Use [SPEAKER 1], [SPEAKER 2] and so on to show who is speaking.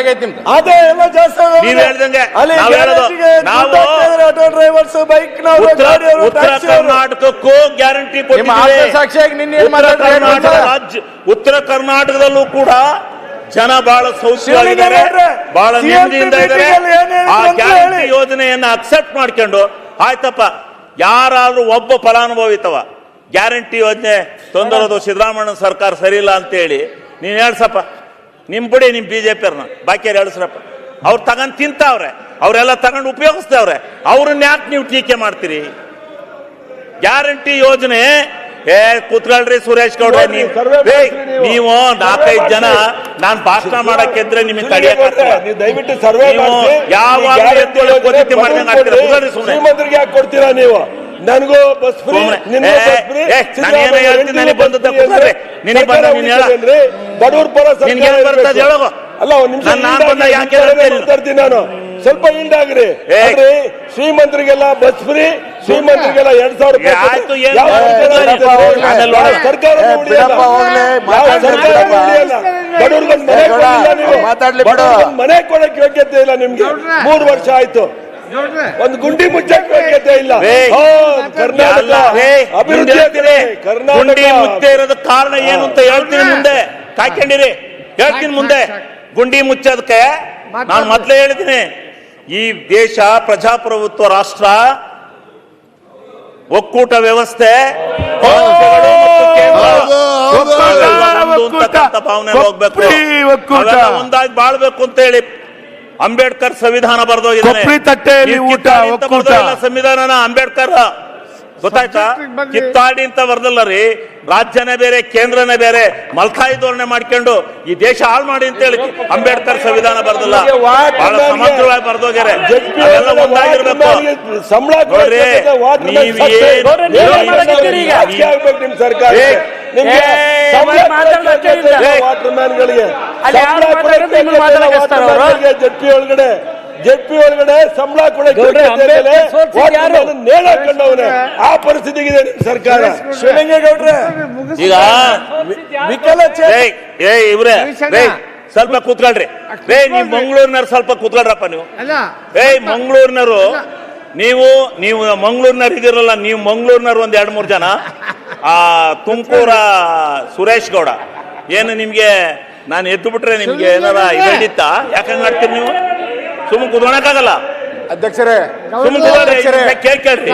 [SPEAKER 1] ಆಗೈತಿ ನಿಮ್ದು.
[SPEAKER 2] ಅದೇ ಎಲ್ಲ ಜಾಸ್ತಿ
[SPEAKER 3] ನೀವ್ ಹೇಳ್ದಂಗೆ
[SPEAKER 2] ಆಟೋ ಡ್ರೈವರ್ಸ್, ಬೈಕ್
[SPEAKER 3] ಉತ್ತರ ಕರ್ನಾಟಕಕ್ಕೂ ಗ್ಯಾರಂಟಿ ಕೊಟ್ಟಿದ್ದೀವಿ.
[SPEAKER 1] ಸಾಕ್ಷಿಯಾಗಿ ನಿನ್ನೆ
[SPEAKER 3] ಉತ್ತರ ಕರ್ನಾಟಕದಲ್ಲೂ ಕೂಡ ಜನ ಬಹಳ ಸೌಖ್ಯವಾಗಿದ್ದಾರೆ, ಬಹಳ ನೆಮ್ಮದಿಯಿಂದ ಇದ್ದಾರೆ. ಆ ಗ್ಯಾರಂಟಿ ಯೋಜನೆಯನ್ನ ಅಕ್ಸೆಪ್ಟ್ ಮಾಡ್ಕೊಂಡು ಆಯ್ತಪ್ಪ, ಯಾರಾದ್ರೂ ಒಬ್ಬ ಫಲಾನುಭವಿತವ ಗ್ಯಾರಂಟಿ ಯೋಜನೆ ತೊಂದರೆದು ಸಿದ್ದರಾಮಯ್ಯ ಸರ್ಕಾರ ಸರಿ ಇಲ್ಲ ಅಂತೇಳಿ ನೀನ್ ಹೇಳ್ಸಪ್ಪ, ನಿಮ್ ಬಿಡಿ ನಿಮ್ ಬಿಜೆಪಿಯವ್ರನ್ನ ಬಾಕಿಯವ್ರು ಹೇಳ್ಸ್ರಪ್ಪ. ಅವ್ರು ತಗೊಂಡ್ ತಿಂತಾವ್ರೆ, ಅವರೆಲ್ಲ ತಗೊಂಡು ಉಪಯೋಗಿಸ್ತಾವ್ರೆ, ಅವ್ರನ್ನ ಯಾಕೆ ನೀವು ಟೀಕೆ ಮಾಡ್ತೀರಿ? ಗ್ಯಾರಂಟಿ ಯೋಜನೆ ಕೂತ್ಕೊಳ್ರಿ ಸುರೇಶ್ ಗೌಡ್ರೆ, ನೀವು 4-5 ಜನ ನಾನ್ ಭಾಷಣ ಮಾಡಕ್ಕಿದ್ರೆ ನಿಮಗೆ
[SPEAKER 2] ದಯವಿಟ್ಟು ಸರ್ವೆ ಶ್ರೀಮಂತರಿಗೆ ಯಾಕೆ ಕೊಡ್ತೀರಾ ನೀವು? ನನಗೂ ಬಸ್ ಫ್ರೀ, ಬಡವ್ರ ಪರ ಅಲ್ಲ. ಒಂದ್ ನಿಮಿಷ ನಾನು ಸ್ವಲ್ಪ ಹಿಂಡಾಗ್ರಿ. ಶ್ರೀಮಂತರಿಗೆಲ್ಲ ಬಸ್ ಫ್ರೀ, ಶ್ರೀಮಂತರಿಗೆಲ್ಲ 2000 ಸರ್ಕಾರ ಮನೆ ಕೊಡಕ್ಕೆ ಯೋಗ್ಯತೆ ಇಲ್ಲ ನಿಮ್ಗೆ. 3 ವರ್ಷ ಆಯ್ತು, ಒಂದು ಗುಂಡಿ ಮುಚ್ಚಕ್ಕೆ ಯೋಗ್ಯತೆ ಇಲ್ಲ. ಕರ್ನಾಟಕ ಅಭಿವೃದ್ಧಿ
[SPEAKER 3] ಗುಂಡಿ ಮುಚ್ಚೆ ಇರೋದ ಕಾರಣ ಏನು ಅಂತ ಹೇಳ್ತೀನಿ, ಮುಂದೆ ಕಾಯ್ಕೊಂಡಿರಿ, ಹೇಳ್ತೀನಿ ಮುಂದೆ. ಗುಂಡಿ ಮುಚ್ಚೋದಕ್ಕೆ ನಾನು ಮೊದಲೇ ಹೇಳಿದ್ದೀನಿ, ಈ ದೇಶ ಪ್ರಜಾಪ್ರಭುತ್ವ ರಾಷ್ಟ್ರ, ಒಕ್ಕೂಟ ವ್ಯವಸ್ಥೆ, ಭಾವನೆ ಹೋಗ್ಬೇಕು, ಒಂದಾಗಿ ಬಾಳ್ಬೇಕು ಅಂತ ಹೇಳಿ ಅಂಬೇಡ್ಕರ್ ಸಂವಿಧಾನ ಬರೆದೋಗಿದ್ದಾನೆ. ಸಂವಿಧಾನನ ಅಂಬೇಡ್ಕರ್ ಗೊತ್ತಾಯ್ತಾ? ಕಿತ್ತಾಡಿ ಅಂತ ಬರ್ದಲ್ಲ ರೀ, ರಾಜ್ಯನೇ ಬೇರೆ ಕೇಂದ್ರನೇ ಬೇರೆ ಮಲ್ಕಾಯಿ ಧೋರಣೆ ಮಾಡ್ಕೊಂಡು ಈ ದೇಶ ಹಾಳು ಮಾಡಿ ಅಂತ ಹೇಳಿ ಅಂಬೇಡ್ಕರ್ ಸಂವಿಧಾನ ಬರ್ದಲ್ಲ, ಬಹಳ ಸಮಗ್ರವಾಗಿ ಬರ್ದೋಗ್ಯಾರೆ. ಅವೆಲ್ಲ ಒಂದಾಗಿರ್ಬೇಕು. ನೋಡ್ರಿ,
[SPEAKER 2] ಜೆಪಿ ಒಳಗಡೆ ಸಂಬಳ ಕೊಡೋಕೆ ನೇಳಾಕೊಂಡವನೇ ಆ ಪರಿಸ್ಥಿತಿಗಿದೆ ನಿಮ್ ಸರ್ಕಾರ. ಶಿವಲಿಂಗೇಗೌಡ್ರೆ,
[SPEAKER 3] ಈಗ ಇವ್ರೆ ಸ್ವಲ್ಪ ಕೂತ್ಕೊಳ್ರಿ. ನೀವು ಮಂಗಳೂರಿನವ್ರು ಸ್ವಲ್ಪ ಕೂತ್ಕೊಳ್ರಪ್ಪ. ನೀವು ಮಂಗಳೂರಿನವರು, ನೀವು ಮಂಗಳೂರಿನವ್ರು ಇದಿರಲ್ಲ, ನೀವು ಮಂಗಳೂರಿನವ್ರು ಒಂದ್ 2-3 ಜನ. ತುಮಕೂರ ಸುರೇಶ್ ಗೌಡ, ಏನು ನಿಮ್ಗೆ ನಾನು ಎದ್ದು ಬಿಟ್ರೆ ನಿಮ್ಗೆ ಏನಾರ ಹಿಡಿತ? ಯಾಕಂಗ್ ಮಾಡ್ತೀರಿ ನೀವು? ಸುಮ್ಮನೆ ಕುತ್ಕೊಳಕ್ಕಾಗಲ್ಲ
[SPEAKER 1] ಅಧ್ಯಕ್ಷರೇ.
[SPEAKER 3] ಕೇಳ್ರಿ,